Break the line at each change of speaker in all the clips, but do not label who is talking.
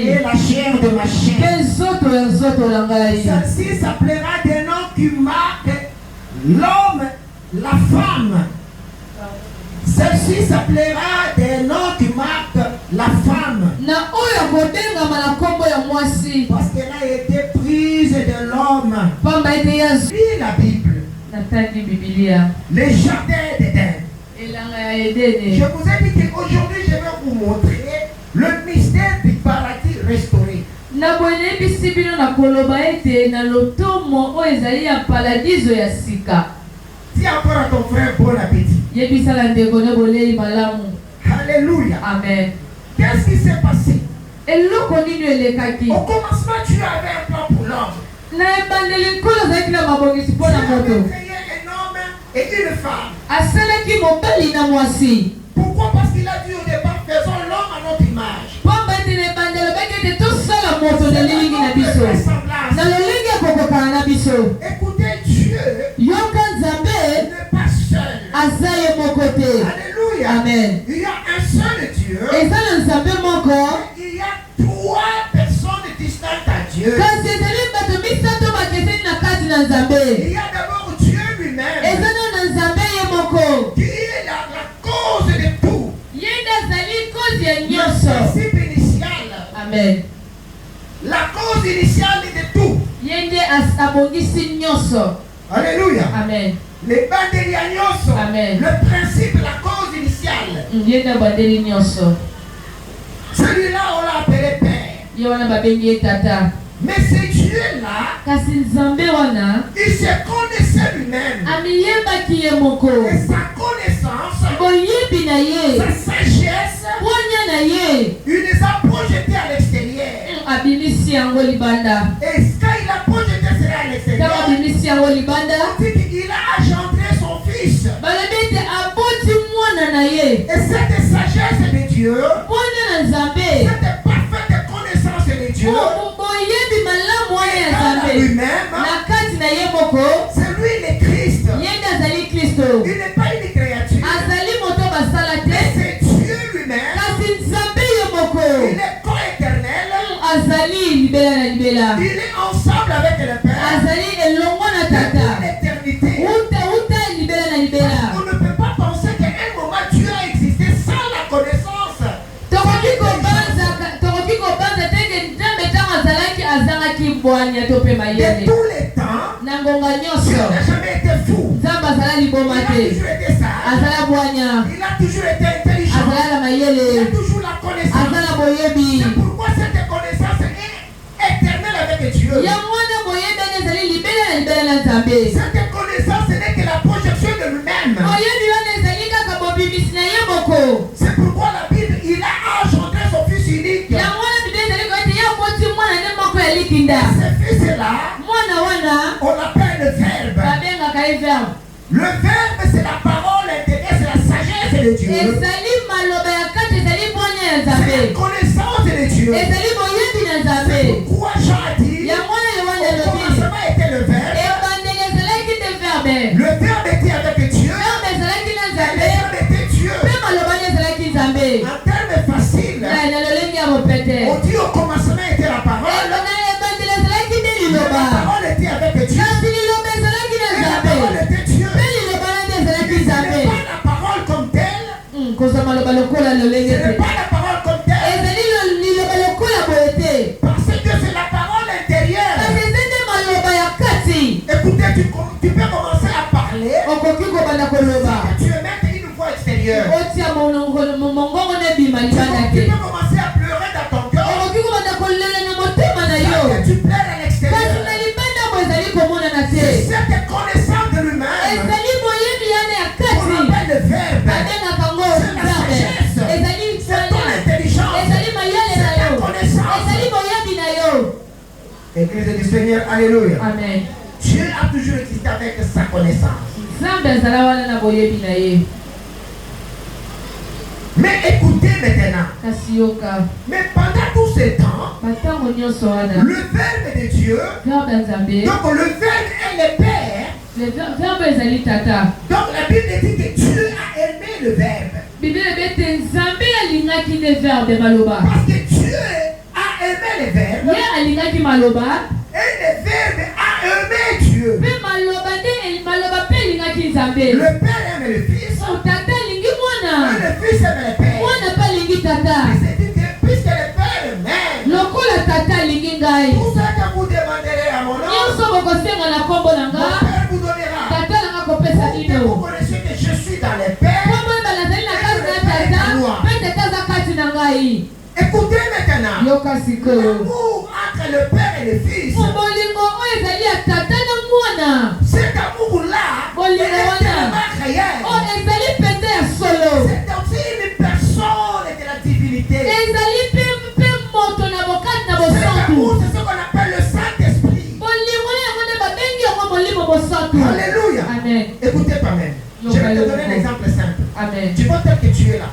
et la chair de ma chair. Celle-ci s'appellera des noms qui marquent l'homme, la femme. Celle-ci s'appellera des noms qui marquent la femme. Parce qu'elle a été prise de l'homme. Lis la Bible. Les jardins d'Éden. Je vous ai dit qu'aujourd'hui je vais vous montrer le mystère du paradis restauré. Dis encore à ton frère bon appétit. Alléluia.
Amen.
Qu'est-ce qui s'est passé? Au
Au
commencement, tu avais un plan pour l'homme. Tu avais créé un homme et une femme. Pourquoi? Parce qu'il a dit au départ, faisons l'homme à notre image. Écoutez, Dieu n'est pas seul. Alléluia.
Amen.
Il y a un seul Dieu.
Et ça,
Il y a trois personnes distinctes à Dieu. Il y a d'abord Dieu lui-même, qui est la cause de tout. Le principe initial.
Amen.
La cause initiale de tout. Alléluia.
Amen.
Les bandeliagnos.
Amen.
Le principe, la cause initiale. Celui-là, on l'a appelé Père. Mais ce Dieu-là, il se connaissait lui-même. Et sa connaissance, sa sagesse, il les a projetés à l'extérieur. Et quand il a projeté cela à l'extérieur, il a engendré son fils. Et cette sagesse de Dieu, cette parfaite connaissance de Dieu, lui-même, c'est lui le Christ. Il n'est pas une créature, mais c'est Dieu lui-même. Il est co-éternel. Il est ensemble avec le Père depuis l'éternité. On ne peut pas penser qu'à un moment Dieu a existé sans la connaissance. De tous les temps, Dieu n'a jamais été fou. Il a toujours été sage. Il a toujours été intelligent. Il a toujours la connaissance. C'est pourquoi cette connaissance est éternelle avec Dieu. Cette connaissance n'est que la projection de lui-même. C'est pourquoi la Bible, il a engendré son fils unique. Et ce fils-là, on l'appelle le Verbe. Le Verbe, c'est la parole intérieure, c'est la sagesse de Dieu. C'est la connaissance de Dieu. C'est pourquoi Jean a dit, au commencement était le Verbe. Le Verbe était avec Dieu. Le Verbe était Dieu. En termes faciles, on dit au commencement était la parole. La parole était avec Dieu. Et la parole était Dieu. Ce n'est pas la parole comme telle. Ce n'est pas la parole comme telle. Parce que c'est la parole intérieure. Écoutez, tu peux commencer à parler. Tu es mettre une voix extérieure. Tu peux commencer à pleurer dans ton cœur. Tu pleures à l'extérieur. C'est cette connaissance de lui-même qu'on appelle le Verbe. C'est la sagesse. C'est ton intelligence. C'est ta connaissance. Église du Seigneur, alléluia.
Amen.
Dieu a toujours existé avec sa connaissance. Mais écoutez maintenant. Mais pendant tout ce temps, le Verbe de Dieu, donc le Verbe est le Père. Donc la Bible dit que Dieu a aimé le Verbe. Parce que Dieu a aimé les verbes. Et le verbe a aimé Dieu. Le Père aime le Fils. Et le Fils aime le Père. C'est-à-dire que puisque le Père m'aime, tout ça que vous demanderez à mon nom, mon Père vous donnera. Pour que vous connaissiez que je suis dans le Père. Écoutez maintenant. L'amour entre le Père et le Fils. Cet amour-là est tellement réel. C'est aussi une personne de la divinité. Cet amour, c'est ce qu'on appelle le Saint-Esprit. Alléluia.
Amen.
Écoutez toi-même. Je vais te donner un exemple simple.
Amen.
Tu vois tel que tu es là.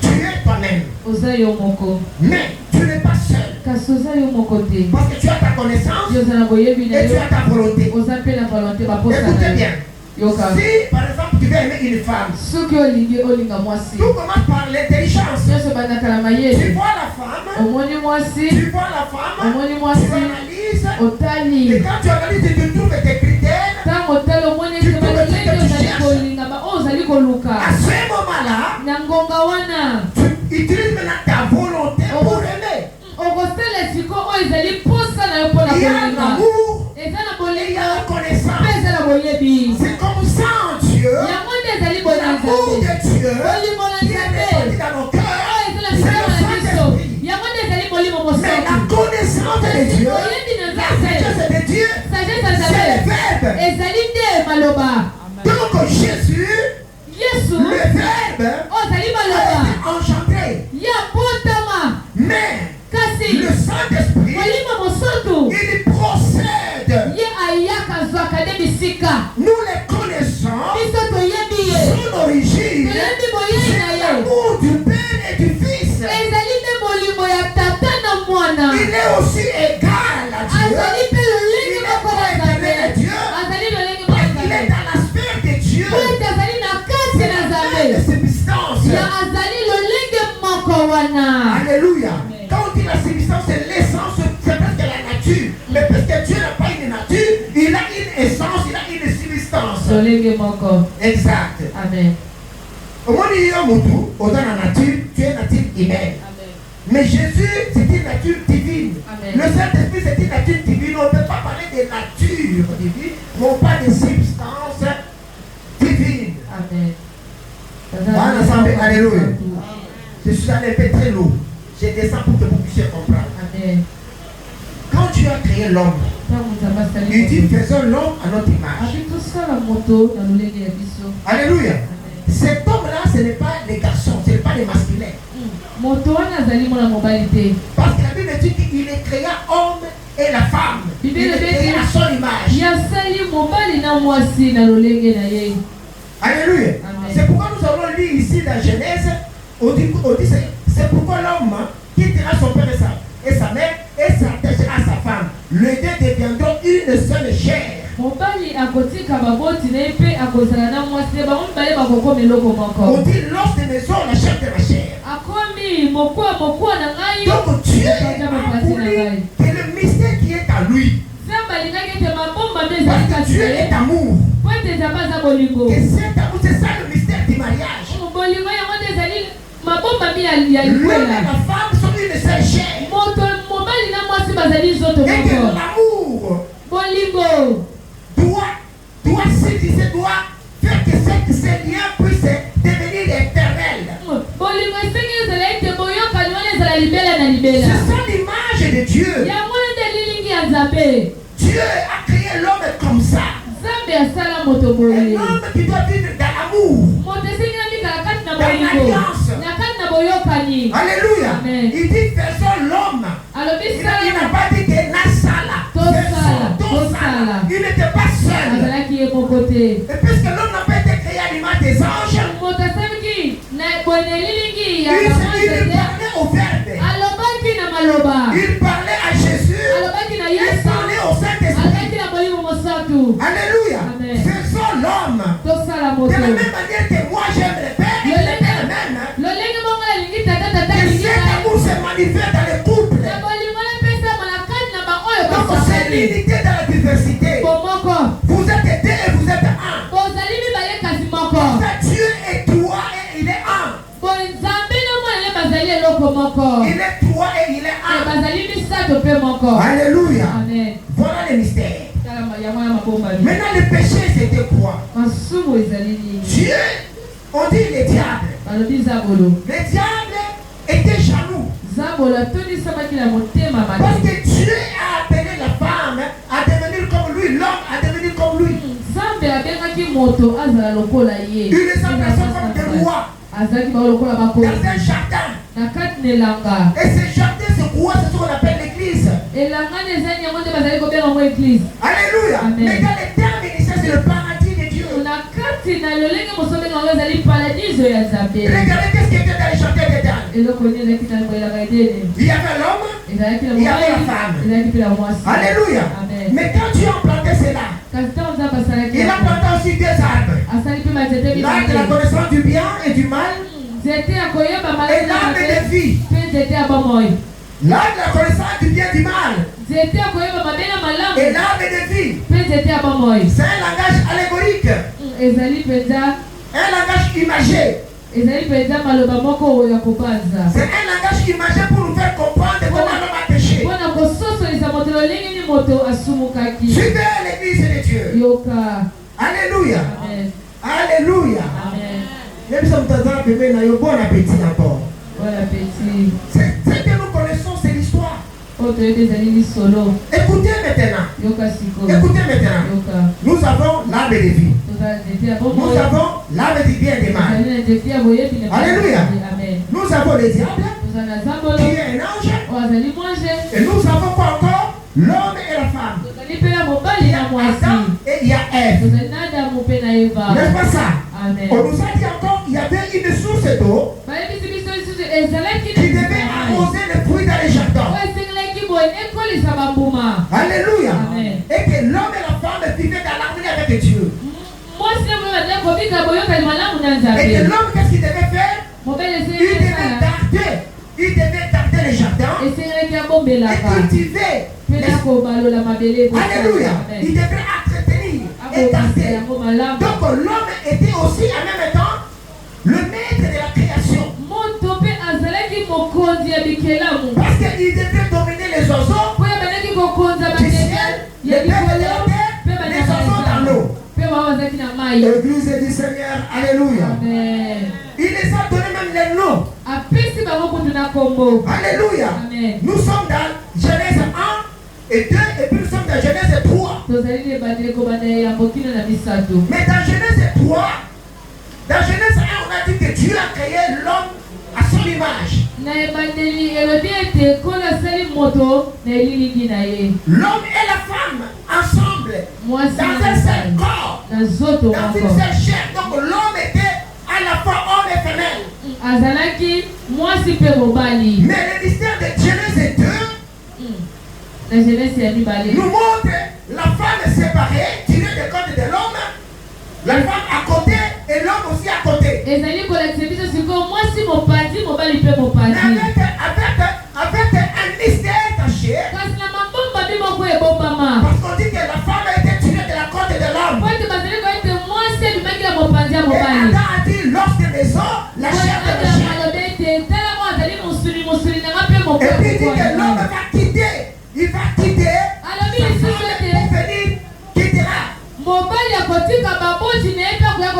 Tu es toi-même. Mais tu n'es pas seul. Parce que tu as ta connaissance et tu as ta volonté. Écoutez bien. Si par exemple tu veux aimer une femme, tout commence par l'intelligence. Tu vois la femme, tu analyses, et quand tu analyses, tu trouves tes critères, tu trouves ce que tu cherches. À ce moment-là, tu utilises maintenant ta volonté pour aimer. Il y a l'amour et il y a la connaissance. C'est comme ça en Dieu, l'amour de Dieu qui est répandu dans nos cœurs, c'est le Saint-Esprit. Mais la connaissance de Dieu, la sagesse de Dieu, c'est le verbe. Donc Jésus, le verbe a été engendré. Mais le Saint-Esprit, il procède. Nous les connaissons. Son origine, c'est l'amour du Père et du Fils. Il est aussi égal à Dieu. Il est co-éternel à Dieu. Il est dans la sphère de Dieu. C'est la sphère de substance. Alléluia. Quand on dit la substance, c'est l'essence, c'est presque la nature. Mais parce que Dieu n'a pas une nature, il a une essence, il a une substance. Exact.
Amen.
Au moins, il y a un mot, dans la nature, tu es nature humaine. Mais Jésus, c'est une nature divine.
Amen.
Le Saint-Esprit, c'est une nature divine. On ne peut pas parler de nature divine, mais on parle de substance divine.
Amen.
Alléluia. Je suis allé un peu très lourd. Je descends pour que vous puissiez comprendre.
Amen.
Quand tu as créé l'homme, il dit faisons l'homme à notre image. Alléluia. Cet homme-là, ce n'est pas les garçons, ce n'est pas les masculins. Parce que la Bible dit qu'il est créé homme et la femme. Il est créé à son image. Alléluia. C'est pourquoi nous avons lu ici dans Genèse, on dit c'est pourquoi l'homme quittera son père et sa mère et s'attachera à sa femme. Les deux deviendront une seule chair. On dit l'os de maison, la chair de la chair. Donc Dieu a voulu que le mystère qui est à lui, parce que Dieu est amour. Que cet amour, c'est ça le mystère du mariage. L'homme et la femme sont une seule chair. Et que l'amour doit faire que ces liens puissent devenir éternels. C'est ça l'image de Dieu. Dieu a créé l'homme comme ça. Un homme qui doit vivre dans l'amour, dans l'alliance. Alléluia. Il dit faisons l'homme. Il n'a pas dit que Nasala. Il n'était pas seul. Et puisque l'homme n'a pas été créé à l'image des anges, il parlait au Verbe. Il parlait à Jésus. Il parlait au Saint-Esprit. Alléluia. Faisons l'homme. De la même manière que moi j'aime le Père, il Il est 3 et il est 1. Alléluia.
Amen.
Voilà le mystère. Maintenant le péché c'était quoi? Dieu, on dit le diable. Le diable était jaloux. Parce que Dieu a appelé la femme à devenir comme lui, l'homme à devenir comme lui. Il les appelle comme des rois dans un jardin. Et ce jardin, c'est quoi? C'est ce qu'on appelle l'église. Alléluia.
Amen.
Mais dans les termes initiaux, c'est le paradis de Dieu. Regardez qu'est-ce qui était dans le jardin d'Éden. Il y avait l'homme, il y avait la femme. Alléluia.
Amen.
Mais quand Dieu a planté cela, il a planté aussi 2 arbres. L'arbre de la connaissance du bien et du mal. Et l'arbre de vie. L'arbre de la connaissance du bien et du mal. Et l'arbre de vie. C'est un langage allégorique. Un langage imagé. C'est un langage imagé pour nous faire comprendre comment l'homme a péché. Suivez l'église de Dieu. Alléluia.
Amen.
Alléluia.
Amen.
Même si nous avons bon appétit encore.
Bon appétit.
Ce que nous connaissons, c'est l'histoire. Écoutez maintenant. Écoutez maintenant. Nous avons l'arbre de vie. Nous avons l'arbre du bien et du mal. Alléluia. Nous avons le diable qui est un ange. Et nous avons quoi encore? L'homme et la femme. Il y a Adam et il y a Ève. N'est-ce pas ça?
Amen.
On nous a dit encore qu'il y avait une source d'eau qui devait arroser le fruit dans les jardins. Alléluia.
Amen.
Et que l'homme et la femme vivaient dans l'harmonie avec Dieu. Et que l'homme, qu'est-ce qu'il devait faire? Il devait darder les jardins et cultiver. Alléluia. Il devait entretenir et darder. Donc l'homme était aussi en même temps le maître de la création. Parce qu'il devait dominer les oiseaux du ciel, les bêtes de la terre, les oiseaux dans l'eau. L'église du Seigneur, alléluia.
Amen.
Il les a donné même les noms. Alléluia.
Amen.
Nous sommes dans Genèse 1 et 2 et puis nous sommes dans Genèse 3. Mais dans Genèse 3, dans Genèse 1, on a dit que Dieu a créé l'homme à son image. L'homme et la femme ensemble, dans un seul corps, dans une seule chair. Donc l'homme était à la fois homme et femelle. Mais le mystère de Genèse 2 nous montre la femme séparée, tirée du corps de l'homme, la femme à côté et l'homme aussi à côté. Avec un mystère caché. Parce qu'on dit que la femme a été tirée de la côte de l'homme. Et Adam a dit lorsque les os, la chair de la chair. Et puis il dit que l'homme va quitter. Il va quitter sa femme pour venir quittera.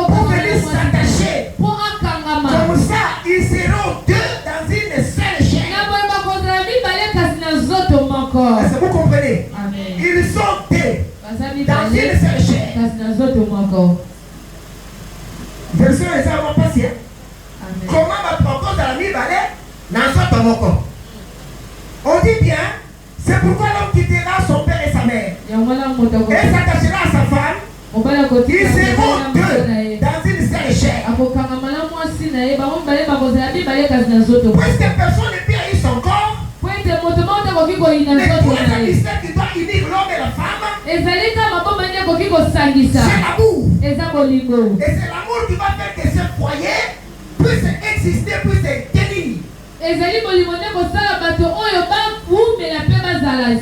Pour venir s'attacher. Comme ça, ils seront deux dans une seule chair. Est-ce que vous comprenez?
Amen.
Ils sont deux dans une seule chair. Version example passé. Comment ma propose à la vie balai dans son moko? On dit bien, c'est pourquoi l'homme quittera son père et sa mère et s'attachera à sa femme. Ils seront deux dans une seule chair. Puisque personne ne peut haïr son corps, mais pour le mystère qui doit unir l'homme et la femme, c'est l'amour. Et c'est l'amour qui va faire que ce foyer puisse exister, puisse tenir.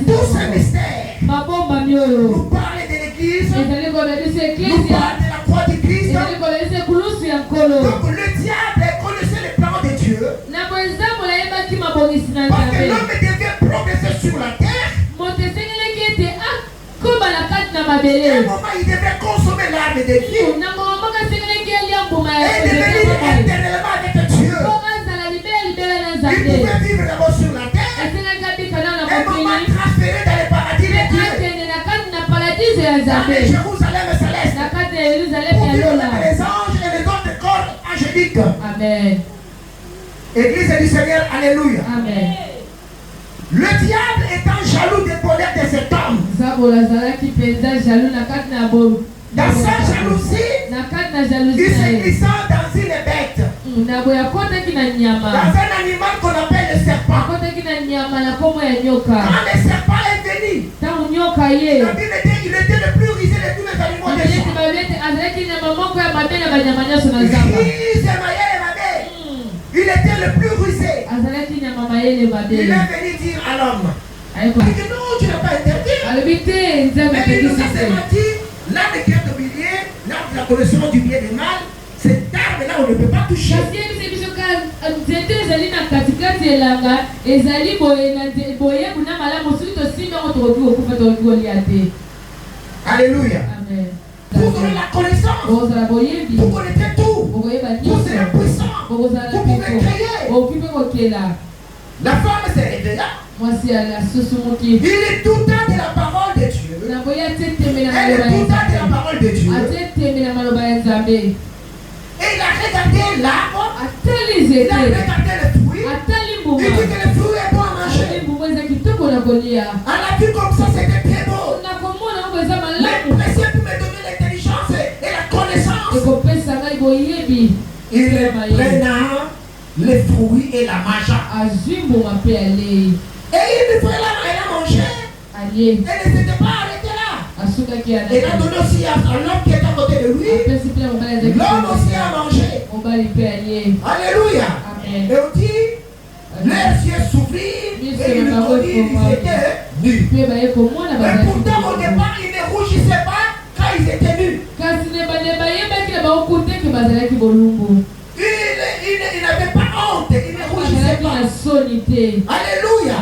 Tout ce mystère nous parle de l'église, nous parle de la croix du Christ. Donc le diable connaissait le plan de Dieu. moment, il devait consommer l'arbre de vie. Et devenir éternellement avec Dieu. Il pouvait vivre d'abord sur la terre. Un moment transféré dans le paradis de Dieu. Dans les Jérusalem céleste. Pour vivre avec les anges et les autres corps angéliques.
Amen.
Église du Seigneur, alléluia.
Amen.
Le diable étant jaloux des bonheurs de cet homme. Dans sa jalousie, il s'est glissé dans une bête. Dans un animal qu'on appelle le serpent. Quand le serpent est venu, la Bible dit qu'il était le plus rusé de tous les animaux des champs. Il était le plus rusé. Il est venu dire à l'homme, il dit non, tu n'as pas interdit. Mais il nous a seulement dit, l'arbre de cœur de bilier, l'arbre de la connaissance du bien et du mal, cet arbre-là, on ne peut pas toucher. Alléluia. Pour donner la connaissance, pour connaître tout, pour ser puissant, pour pouvoir créer. La femme s'est réveillée. Il est tout temps de la parole de Dieu. Elle est tout temps de la parole de Dieu. Et il a regardé l'arbre. Il a regardé le fruit. Il dit que le fruit est bon à manger. Elle a vu comme ça, c'était très beau. Mais précieux pour me donner l'intelligence et la connaissance. Il prenant les fruits et la mangea. Et il me fait là, elle a mangé. Elle ne s'était pas arrêtée là. Elle a donné aussi à l'homme qui est à côté de lui. L'homme aussi a mangé. Alléluia. Et on dit, leurs yeux s'ouvrirent et ils étaient nus. Mais pourtant au départ, ils ne rougissaient pas quand ils étaient nus. Il n'avait pas honte, il ne rougissait pas. Alléluia.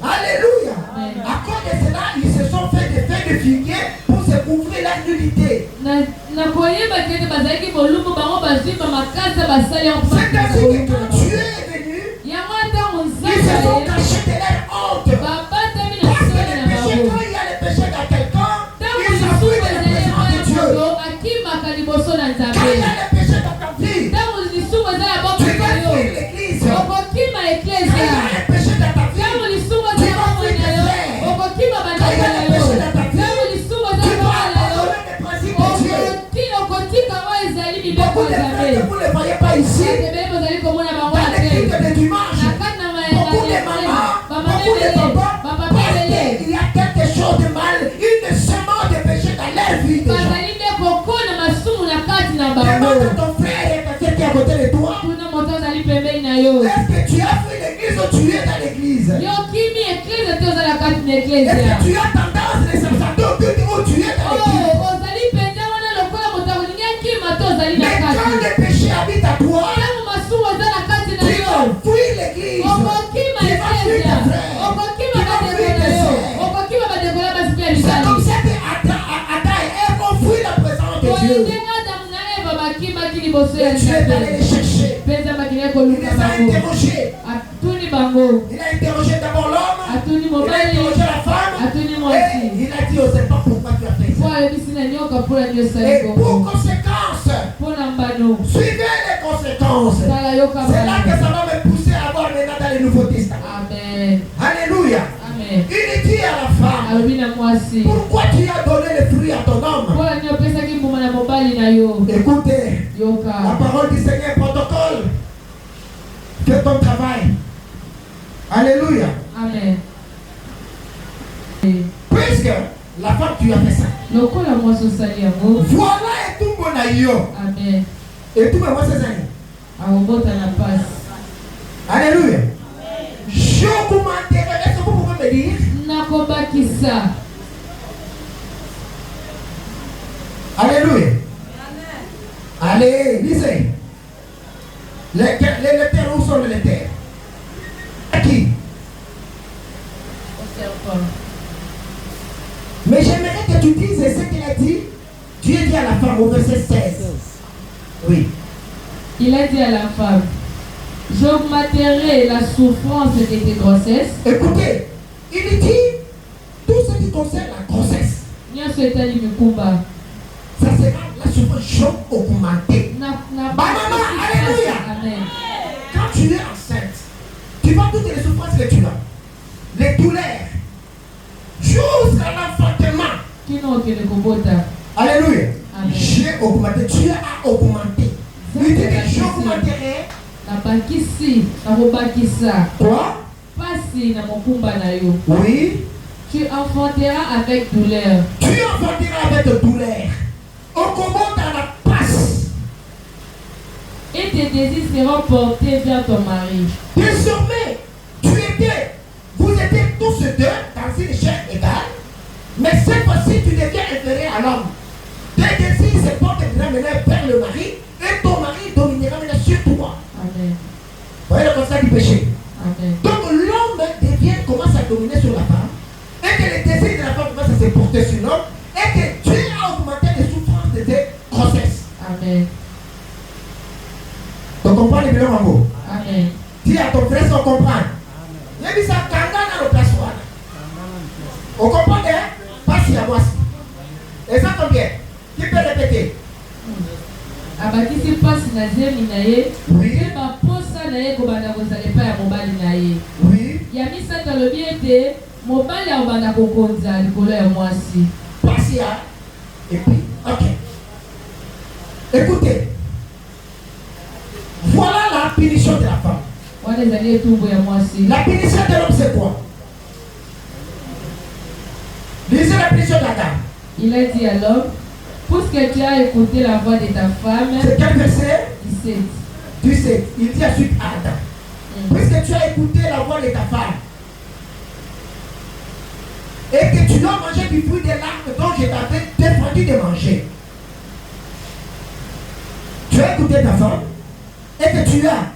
Alléluia. À cause de cela, ils se sont fait des feuilles de figuier pour se couvrir la nudité. C'est ainsi que quand Dieu est venu, ils se sont cachés de leur honte. Parce que les péchés, quand il y a les péchés dans quelqu'un, ils s'enfuient de la présence de Dieu. Quand il y a les péchés dans ta vie, tu vas fuir l'église. Quand il y a les péchés dans ta vie, tu vas fuir tes frères. Quand il y a les péchés dans ta vie, tu vas abandonner les principes de Dieu. Beaucoup de frères que vous ne voyez pas ici, dans les cultes de dimanche, beaucoup de mamans, beaucoup de papas, parce qu'il y a quelque chose de mal, une semence de péché dans leur vie déjà. Demande à ton frère et ta soeur qui est à côté de toi, est-ce que tu as fui l'église ou tu es dans l'église? Est-ce que tu as tendance de s'absenter au culte ou tu es dans l'église? Mais quand le péché habite à toi, tu vas fuir l'église, tu vas fuir tes frères, tu vas fuir tes soeurs. C'est comme ça que Adam et Ève ont fui la présence de Dieu. Et Dieu est allé les chercher. Il les a interrogés. Il a interrogé d'abord l'homme, il a interrogé la femme, et il a dit au serpent pourquoi tu as fait ça. Et pour conséquence, suivez les conséquences. C'est là que ça va me pousser à voir maintenant dans le Nouveau Testament.
Amen.
Alléluia.
Amen.
Il dit à la femme, pourquoi tu as donné le fruit à ton homme? Écoutez, la parole du Seigneur protocole. Fais ton travail. Alléluia.
Amen.
Puisque la femme, tu as fait ça. Voilà et tout mon aïe.
Amen.
Et tout mon c'est ça. Alléluia. Je vous m'intéresse. Est-ce que vous pouvez me dire? Alléluia. Allez, lisez. Les lecteurs, où sont les lecteurs? À qui? Mais j'aimerais que que tu dises ce qu'il a dit. Dieu dit à la femme au verset 16. Oui.
Il a dit à la femme, j'augmenterai la souffrance de tes grossesses.
Écoutez, il dit tout ce qui concerne la grossesse. Ça sera la souffrance augmentée. Maman, alléluia.
Amen.
Quand tu es enceinte, tu vois toutes les souffrances que tu as, les douleurs, jusqu'à l'enfantement. Alléluia. J'ai augmenté, Dieu a augmenté. Il dit que j'augmenterai. Quoi? Oui.
Tu enfanteras avec douleur.
Tu enfanteras avec douleur. On commence à la passe.
Et tes désirs seront portés vers ton mari.
Désormais, vous étiez tous deux dans une chair égale, mais cette fois-ci, tu deviens inférieur à l'homme. Tes désirs se portent maintenant vers le mari, et ton mari dominera maintenant sur toi.
Amen.
Vous voyez le constat du péché.
Amen.
Donc l'homme commence à dominer sur la femme, et que les désirs de la femme commencent à se porter sur l'homme, et que Dieu a augmenté les souffrances de tes grossesses. Amen. Donc on parle de l'homme en mot.
Amen.
Dis à ton frère sans comprendre. Il dit ça, on comprend, pas si à moi. Et ça tombe bien. Qui peut répéter?
Abakisi passe na zemi na ye.
Oui.
Ba posa na ye kobanda kozala pa ya mobali na ye.
Oui.
Ya misato alobi ete mobali akobanda kokonza likolo ya mwasi.
Passe ya. Et puis, ok. Écoutez. Voilà la punition de la femme. La punition de l'homme, c'est quoi? Lisez la punition d'Adam.
Il a dit à l'homme, puisque tu as écouté la voix de ta femme.
C'est quel verset?
17.
17. Il dit ensuite à Adam. Puisque tu as écouté la voix de ta femme et que tu dois manger du fruit de l'arbre dont je t'avais défendu de manger. Tu as écouté ta femme et que tu as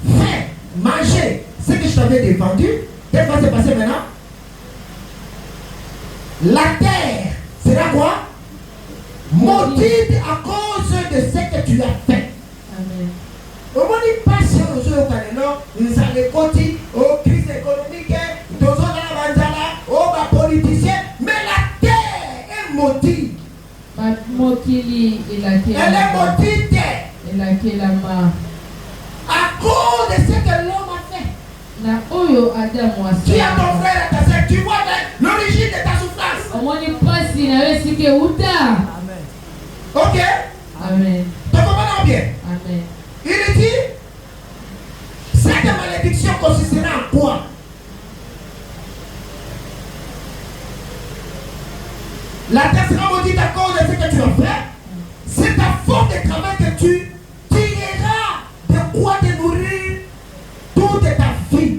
fait manger ce que je t'avais défendu. Qu'est-ce qui va se passer maintenant? La terre sera quoi? Maudite à cause de ce que tu as fait.
Amen.
Au moment où il passe au Canada, ils ont les côtés, aux crises économiques, aux politiciens, mais la terre est maudite. Elle est maudite. À cause de ce que l'homme a fait. Tu as ton frère et ta soeur, tu vois l'origine de ta souffrance.
Amen.
Ok?
Amen.
Tu comprends bien?
Amen.
Il dit, cette malédiction consistera en quoi? La terre sera maudite à cause de ce que tu as fait. C'est ta faute de travail que tu tireras de quoi te nourrir toute ta vie.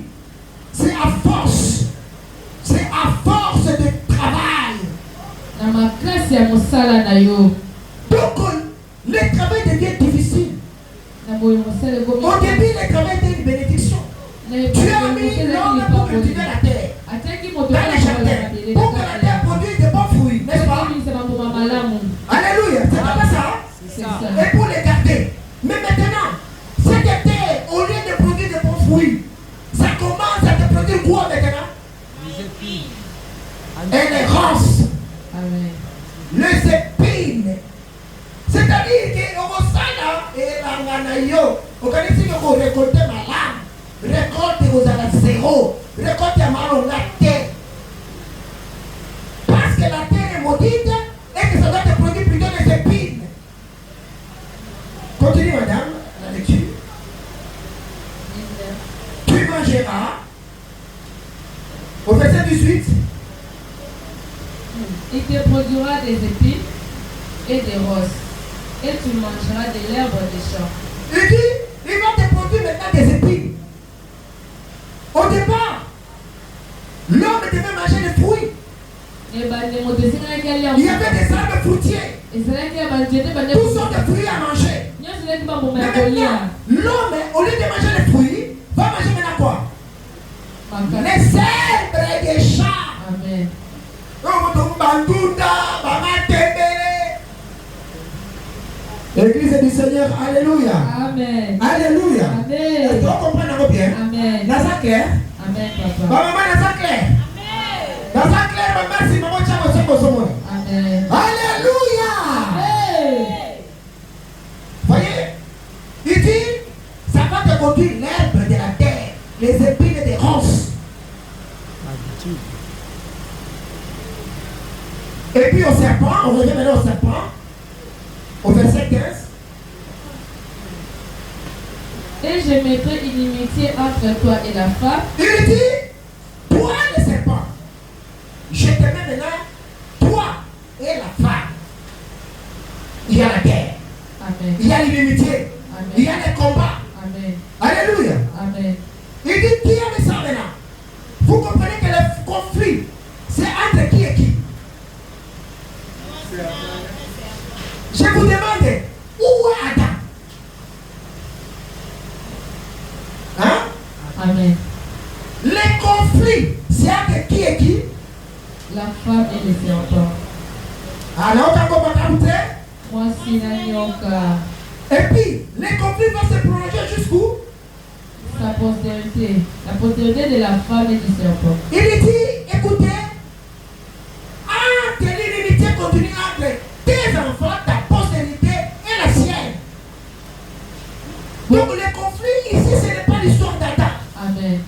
C'est à force. C'est à force de travail. Donc, le travail devient difficile. Au début, le travail était une bénédiction. Tu as mis l'homme pour cultiver la terre. Dans les jardins. Pour que la terre produise de bons fruits. N'est-ce pas? Alléluia. C'est pas ça? Et pour les garder. Mais maintenant, cette terre, au lieu de produire de bons fruits, ça commence à te produire quoi maintenant? Elle est rance. Les épines. C'est-à-dire qu'on s'en et on récolte ma lame, récolte aux à zéro, récolte ma longue terre. Parce que la terre est maudite et que ça doit te produire plutôt des épines. Continue, madame, la lecture. Tu mangeras, au verset 18.
Il te produira des épines et des roses, et tu mangeras de l'herbe des champs.
Il dit, il va te produire maintenant des épines. Au départ, l'homme devait manger des fruits. Il y avait des arbres fruitiers. Tous sortes de fruits à manger. Mais maintenant, l'homme, au lieu de manger les fruits, va manger maintenant quoi? Les herbes des champs.
Amen.
Église du Seigneur, alléluia.
Amen.
Alléluia.
Amen.
Est-ce que vous comprenez bien?
Amen.
Dans sa clair?
Amen, papa.
Maman, dans sa clair? Dans sa clair, maman, si maman, tu as besoin de moi.
Amen.
Alléluia.
Amen.
Voyez? Il dit, ça va te conduire l'herbe de la terre, les épines des ronces. Et puis au serpent, on revient maintenant au serpent, au verset 15.
Et je mettrai inimitié entre toi et la femme.
Il dit, toi le serpent, je te mets maintenant, toi et la femme. Il y a la guerre.
Amen.
Il y a l'inimitié.
Amen.
Il y a les combats.
Amen.
Alléluia.
Amen.
Il dit, qui aime ça maintenant? Vous comprenez que le conflit, c'est entre qui et qui? Je vous demande, où est Adam? Hein?
Amen.
Les conflits, c'est entre qui et qui?
La femme et le serpent.
Alors, on va commenter.
Moi, si la nyoka.
Et puis, les conflits vont se prolonger jusqu'où?
Sa postérité. La postérité de la femme et du serpent.
Il dit, écoutez, l'inimitié continue entre tes enfants, ta postérité et la sienne. Donc le conflit ici, ce n'est pas l'histoire d'Adam.
Amen.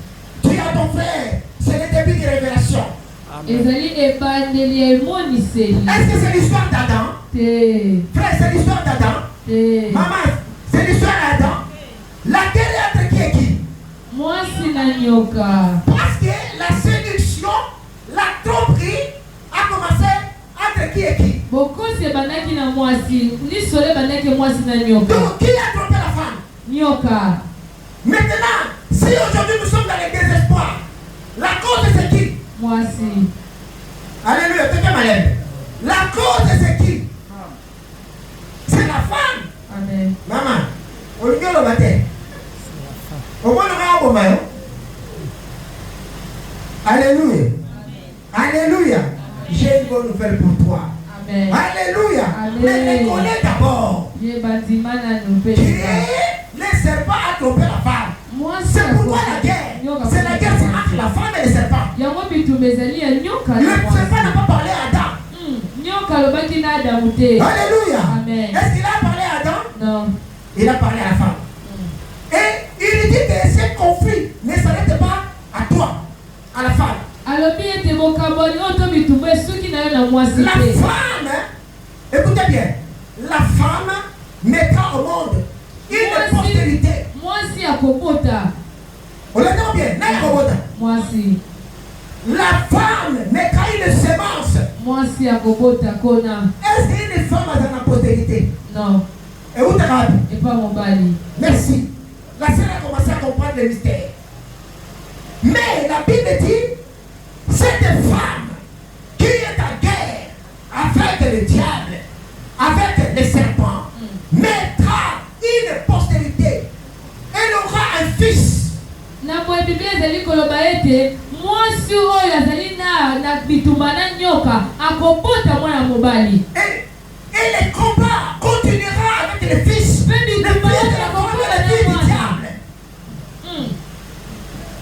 Tu as ton frère, c'est le début de révélation.
Est-ce
que c'est l'histoire d'Adam? Frère, c'est l'histoire d'Adam. Maman, c'est l'histoire d'Adam. La guerre est entre qui et qui?
Moi, c'est la nyoka.
Parce que la séduction, la tromperie a commencé entre qui et qui?
Beaucoup c'est banaki na moi si. Ni sole banaki moi si na nyoka.
Donc, qui a trompé la femme?
Nyoka.
Maintenant, si aujourd'hui nous sommes dans le désespoir, la cause c'est qui?
Moi si.
Alléluia, tu es malade. La cause c'est qui? C'est la femme.
Amen.
Maman, on lui dit le matin. Au moins le gars au Alléluia. Alléluia. J'ai une bonne nouvelle pour toi.
Amen.
Alléluia.
Amen.
Mais les connais d'abord.
Les
serpents a trompé la femme. C'est pourquoi la guerre. C'est la guerre entre la femme et le serpent. Le serpent n'a pas parlé à Adam. Alléluia.
Amen.
Est-ce qu'il a parlé à Adam?
Non.
Il a parlé à la femme. Et il dit que ce conflit ne s'arrête pas à toi, à la femme. La femme, écoutez bien, la femme mettra au monde une postérité.
Moi si à Kobota.
On l'entend bien, n'a Kobota.
Moi si.
La femme mettra une semence.
Moi si à Kobota Kona.
Est-ce qu'une femme a dans la postérité?
Non.
Et où t'as?
Et pas mon bali.
Merci. La sœur a commencé à comprendre le mystère. Mais la Bible dit, cette femme qui est en guerre avec le diable, avec les serpents, mettra une postérité. Elle aura un fils.
Na kwa Biblia zali koloba ete mwasi oyo azali na bitumba na nyoka akobota mwana mobali.
Et le combat continuera avec le fils. Le fils de la femme et la fille du diable.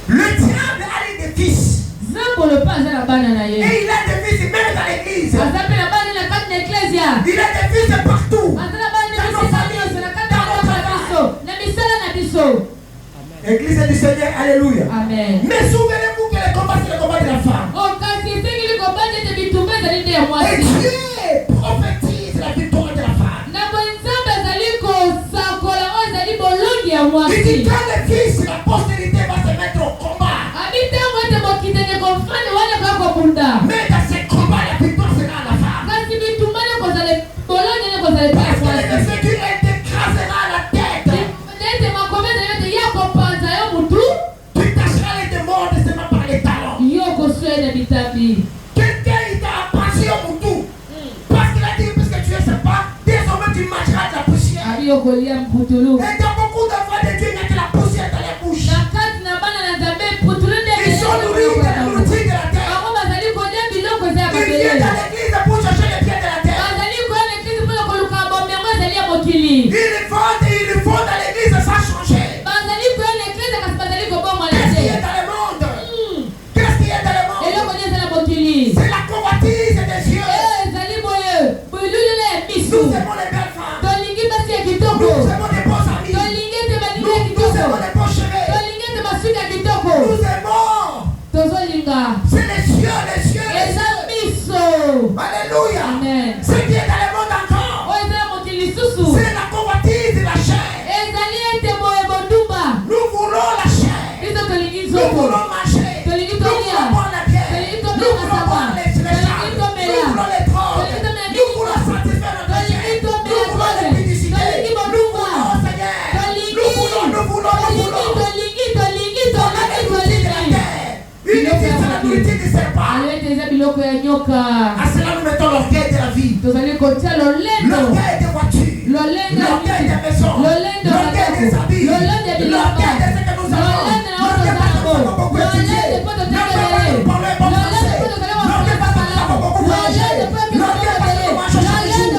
Le diable a des fils. Et il a des fils même dans l'église. Il a des fils partout. Dans nos familles, dans notre travail. Église du Seigneur, alléluia.
Amen.
Mais souvenez-vous que le combat, c'est le combat de la femme. Et Dieu prophétise la victoire de la femme. Il dit quand le fils, la postérité va se mettre au combat. Mais dans ce combat, la victoire sera à la femme. Parce que le verset dit, elle t'écrasera la tête. Tu tâcheras les démons seulement par les talons. Quelqu'un il t'a passé au moutou. Parce qu'il a dit, puisque tu es sympa, désormais tu mangeras de la poussière. Et dans beaucoup d'enfants de Dieu, il y a de la poussière dans les bouches. Ils sont nourris de la nourriture de la terre. Ils viennent dans l'église pour chercher les pieds de la terre. aimons les beaux cheveux. Nous aimons. C'est les cieux, les cieux, les cieux. Alléluia.
Amen.
Ce qui est dans le monde encore, c'est la convoitise de la chair. Nous voulons la chair. Nous voulons manger. Nous voulons boire la bière. Nous voulons boire les chats. Nous voulons les drogues. Nous voulons satisfaire notre chair. Nous voulons les publicités. Nous voulons, Seigneur. Nous voulons. On a l'outil de la terre. Une utilise la nourriture du serpent. À cela nous mettons l'orgueil de la vie. L'orgueil des voitures. L'orgueil des maisons. L'orgueil des habits. L'orgueil de ce que nous avons. L'orgueil parce que nous avons beaucoup étudié. L'orgueil parce que nous parlons bon français. L'orgueil parce que nous avons beaucoup voyagé. L'orgueil parce que nous mangeons chaque jour.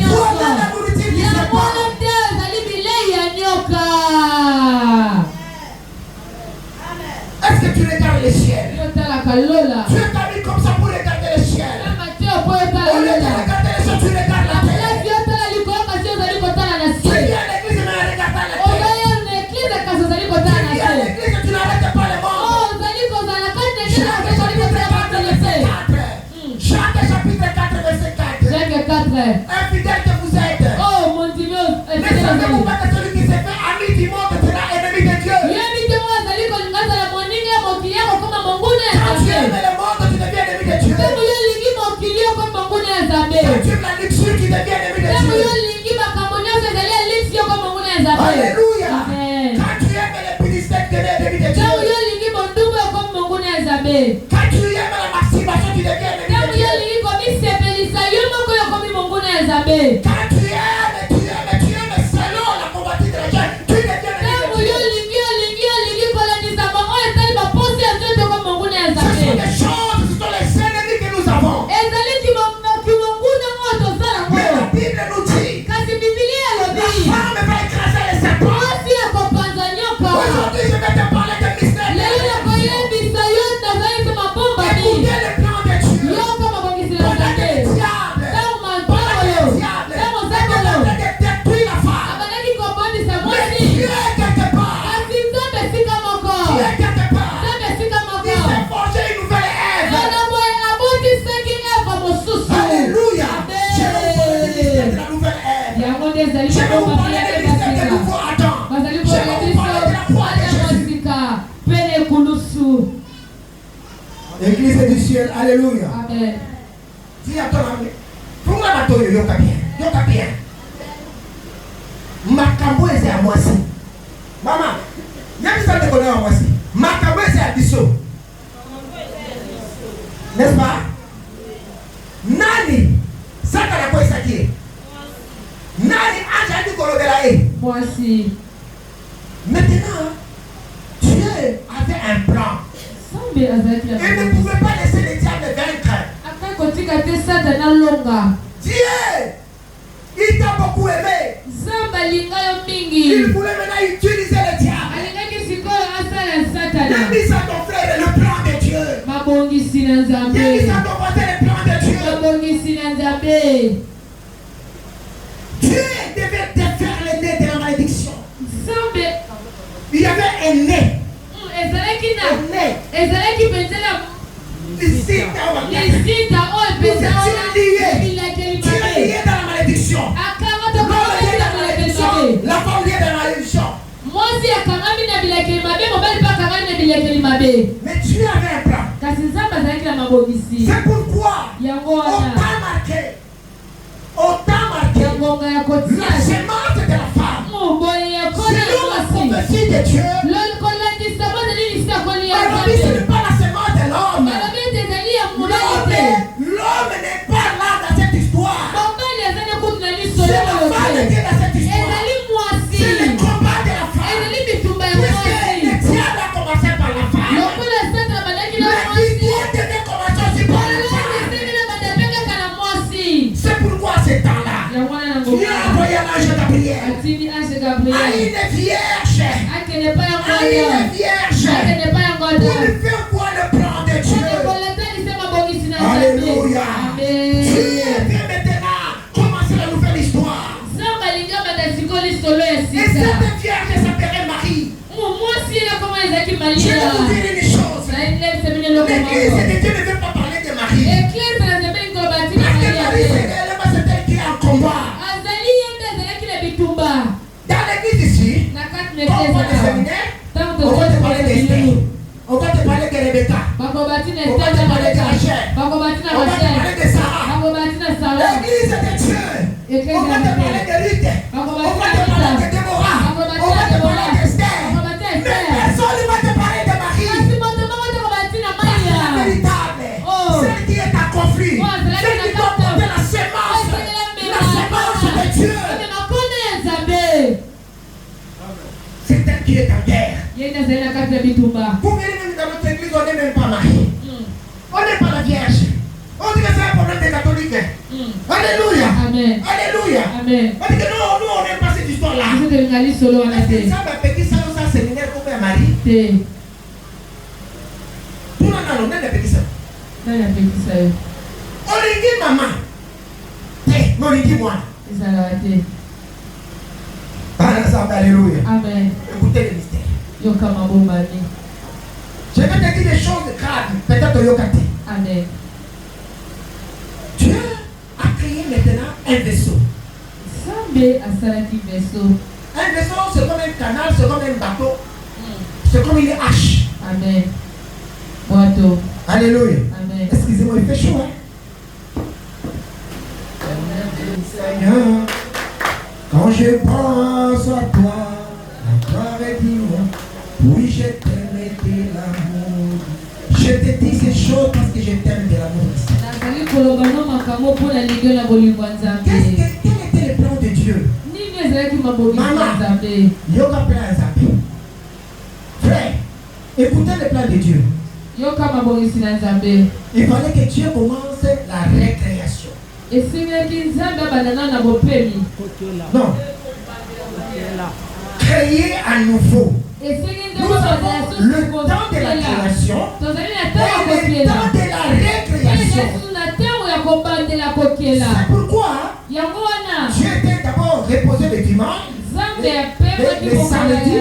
Voilà la nourriture du serpent. Est-ce que tu regardes les ciels? Tu es mis comme ça pour regarder les ciels. Au lieu de regarder les ciels, tu regardes la terre. Tu viens à l'église mais regarde la terre. Tu viens à l'église et tu n'arrêtes pas le monde. Jacques chapitre 4 verset 4. Infidèle que vous êtes. Ne savez-vous pas que celui qui s'est fait ami du monde sera ennemi de Dieu? Quand tu aimes le monde, tu deviens ennemi de Dieu. Quand tu aimes la luxure, tu deviens ennemi de Dieu. Alléluia. Quand tu aimes les publicités, tu deviens ennemi de Dieu. Quand tu aimes la masturbation, tu deviens ennemi de Dieu. Quand tu aimes selon la convoitise de la chair, tu deviens ennemi de Dieu. Ce sont des choses, ce sont les ennemis que nous avons. Mais la Bible nous dit, la femme va écraser les serpents. Aujourd'hui, je vais te parler de mystère. Écoutez le plan de Dieu. Pendant que le diable de détruire la femme. Mais Dieu est quelque part. Dieu est quelque part. Il s'est forgé une nouvelle Ève. Alléluia. Je vais vous parler du mystère de la nouvelle Ève. Je vais vous parler du mystère du nouveau Adam. Je vais vous parler de la croix de Jésus. Église du ciel, alléluia.
Amen.
Dis à ton ami, pour moi, yoka bien. Makambo est à moi si. Maman, il y a des gens qui connaissent à moi si. Makambo est à Bisso. N'est-ce pas? Nani, ça t'as la quoi ça qui est? Nani, anja du kolobelae.
Moi aussi.
Maintenant, Dieu avait un plan. Il ne pouvait pas laisser les diables vaincre. Dieu, il t'a beaucoup aimé. Il voulait maintenant utiliser le diable. Il a mis à ton frère le plan de Dieu. Il a mis à ton côté le plan de Dieu. Dieu devait défaire le nez de la malédiction. Il y avait un nez. Tu es lié dans la malédiction. La femme liée dans la malédiction. Mais Dieu avait un plan. C'est pourquoi autant marqué la sémence de la femme. Selon la prophétie de Dieu, ce n'est pas la sémence de l'homme. L'homme n'est pas là dans cette histoire. C'est la femme qui est dans cette histoire. C'est le combat de la femme. Puisque le diable a commencé par la femme, la victoire devait commencer aussi par la femme. C'est pourquoi ce temps-là, Dieu a envoyé l'ange Gabriel à une vierge. Pour lui faire voir le plan de Dieu. Alléluia. Dieu vient maintenant commencer la nouvelle histoire. Et cette vierge s'appelait Je vais vous dire une chose. L'église de Dieu ne veut pas parler de Marie. Parce que Marie, c'est elle qui est en combat. Dans l'église ici, quand on va des séminaires, on va te parler d'Esther. On va te parler de Rebecca. On va te parler de Rachel. On va te parler de Sarah. L'église de Dieu. On va te parler de Ruth. On va te parler de Déborah. On va te parler d'Esther. Mais personne ne va te parler de Marie. La véritable. Celle qui est en conflit. Celle qui doit porter la sémence. La sémence de Dieu. C'est elle qui est en guerre. Vous venez même dans notre église, on n'est même pas marié. On n'est pas la Vierge. On dit que c'est un problème des catholiques. Alléluia.
Amen.
Alléluia.
Amen.
On dit que non, nous on n'aime pas cette histoire-là. Est-ce que ça va petit ça dans un séminaire comme un mari? Tout le monde a l'honneur de petit ça. On lui dit maman. On lui dit moi. Alléluia.
Amen.
Écoutez le mystère. Je vais te dire des choses graves. Peut-être au Yokate.
Amen.
Dieu a créé maintenant un vaisseau. Un vaisseau, c'est comme un canal, c'est comme un bateau. C'est comme une hache.
Amen. Boiteau.
Alléluia.
Amen.
Excusez-moi, il fait chaud, hein? Seigneur, quand je pense à toi, la gloire est dis-moi, oui, je t'aime de l'amour. Je te dis ces choses parce que je t'aime de l'amour. Quel était le plan de Dieu? Maman, yoga plan zappé. Frère, écoutez le plan de Dieu. Il fallait que Dieu commence la récréation. Non. Créer à nouveau. Nous avons le temps de la création et le temps de la récréation. C'est pourquoi Dieu était d'abord reposé le dimanche, le samedi,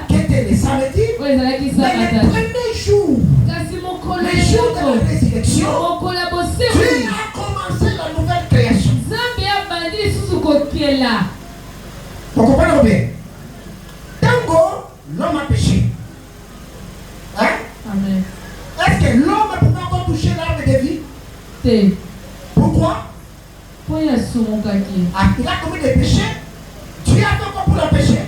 qui était le samedi, mais le premier jour, le jour de la résurrection, Dieu a commencé la nouvelle création. Vous comprenez bien? Tango, l'homme a péché. Hein?
Amen.
Est-ce que l'homme peut encore toucher l'arbre de vie? Pourquoi? Il a commis des péchés. Dieu a fait quoi pour le péché?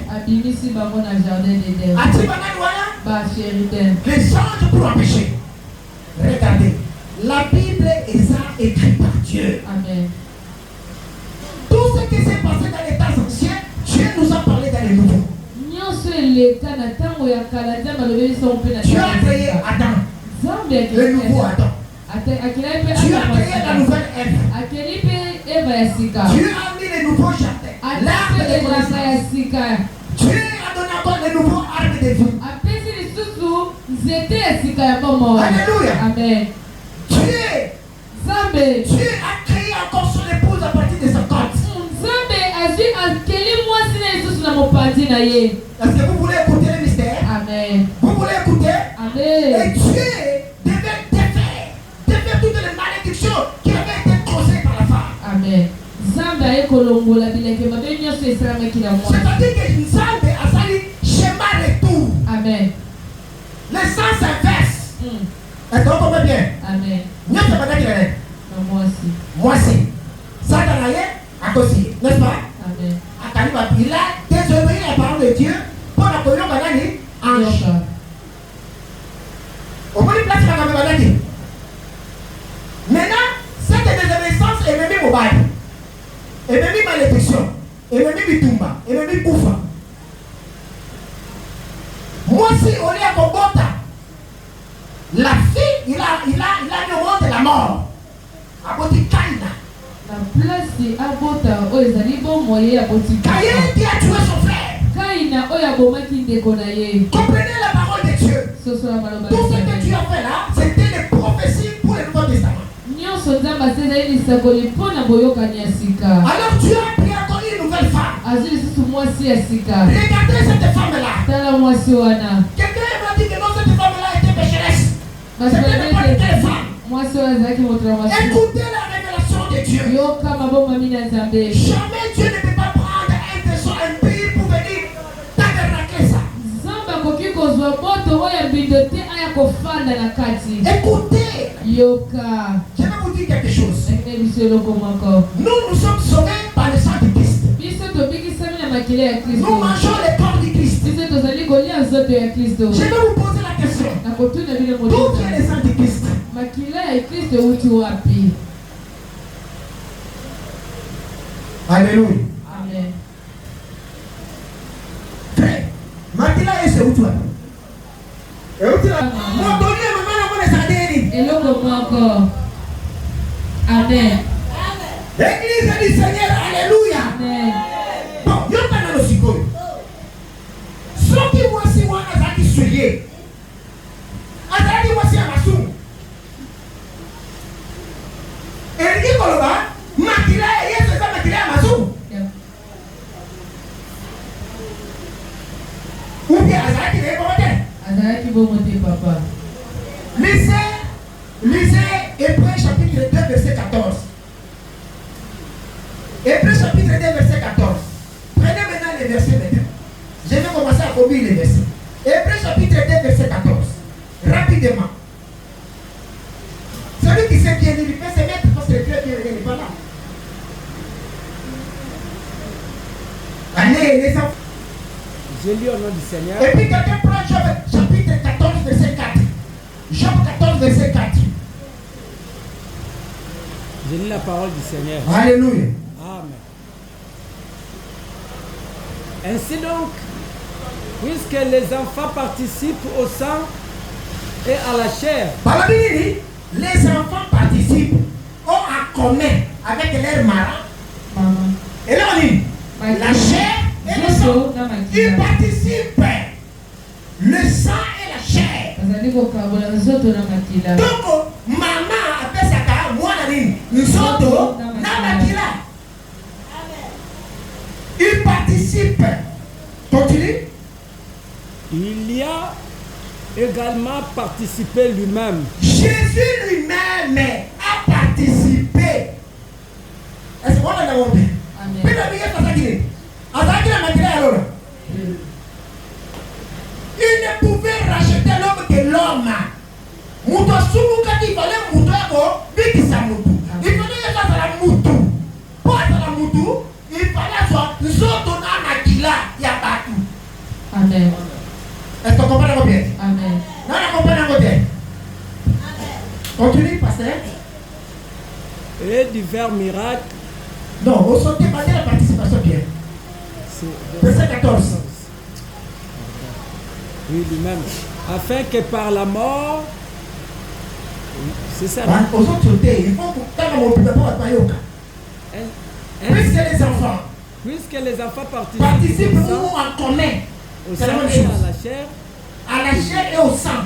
Les anges pour empêcher. Regardez, la Bible est écrite par Dieu.
Amen.
Tout ce qui s'est passé dans les temps anciens, Dieu nous a parlé dans les nouveaux. Dieu a créé Adam, le nouveau Adam. Dieu a créé la nouvelle Ève. Dieu a mis le nouveau jardin, l'arbre de connaissance. Dieu a donné encore le nouveau arbre de vie. Alléluia.
Amen.
Dieu a créé encore son épouse à partir de sa côte. Est-ce que vous voulez écouter le mystère?
Amen.
Vous voulez écouter?
Amen.
Et Dieu devait défaire toutes les malédictions qui avaient été causées par la femme.
Amen. C'est-à-dire
que Nzambe a sali schéma retour.
Amen.
Le sens inverse. Est-ce que vous comprenez bien?
Amen.
Moi aussi. Ça t'en a à cause, n'est-ce pas?
Amen.
Il a désobéi la parole de Dieu pour la communion banani ange. Au moins, il place la communion banani. Maintenant, cette désobéissance est même mobile. Et même malédiction. Et même bitumba. Et même boufa. Moi, si on est à Bogota, la fille, il a le monde de la mort. À Boticaina.
La place de Abota,
Caïn qui a tué son frère. Comprenez la parole de Dieu. Tout ce que tu as fait là, c'était des prophéties pour le Nouveau Testament. Alors Dieu a pris encore une nouvelle femme. Regardez cette femme là. Quelqu'un m'a dit C'était n'importe quelle femme.
Écoutez
la révélation de Dieu. Jamais Dieu ne peut pas prendre un vaisseau impur pour venir tabernacler ça. Écoutez. Je vais vous dire quelque chose. Nous sommes sauvés par le sang de Christ. Nous mangeons le corps de Christ. Je vais vous poser la question. D'où vient le sang de Christ? Alléluia.
Amen.
Frère, Makila est où toi? Et où tu l'as? Mon donné, maman, on est sadéni.
Et l'eau encore. Amen.
L'église du Seigneur, alléluia.
Amen.
Bon, il y a pas de psycho. Ceux qui voient si moi, on a qui souillé. Azali voici à Massou. Et il dit Koloba, Makila et yes, c'est ça Makila à Massou. Ou bien Azali qui est bon monter.
Azali qui va monter, papa.
Lisez Hébreux chapitre 2, verset 14. Hébreux chapitre 2, verset 14. Prenez maintenant les versets maintenant. Je vais commencer à combiner les versets. Hébreux chapitre 2, verset 14. Rapidement. Celui qui sait bien lire, il peut se mettre parce que le très bien n'est pas là. Allez, les enfants.
Je lis au nom du Seigneur.
Et puis quelqu'un prend Job chapitre 14, verset 4. Job 14, verset 4.
Je lis la parole du Seigneur.
Alléluia.
Amen. Ainsi donc, puisque les enfants participent au sang et à la chair.
Par la Bible, les enfants participent ont en commun avec leurs marins. Et là on dit, la chair et le sang. Ils participent. Le sang et la chair. Donc, maman appelle ça car moi nous sommes namakila. Ils participent. Continue.
Il y a également participé lui-même.
Jésus lui-même a participé. Est-ce qu'on a demandé? Il ne pouvait racheter l'homme que l'homme. Il fallait
Amen.
Est-ce qu'on comprend bien?
Amen.
Non, on comprend bien. Continue, pasteur.
Et divers miracles.
Non, au sauté, pas la participation bien. Verset 14.
Oui, lui-même. Afin que par la mort. C'est ça.
Aux autres sautés, il faut que
puisque les enfants
participent en commun
au sang et
à la chair et au sang.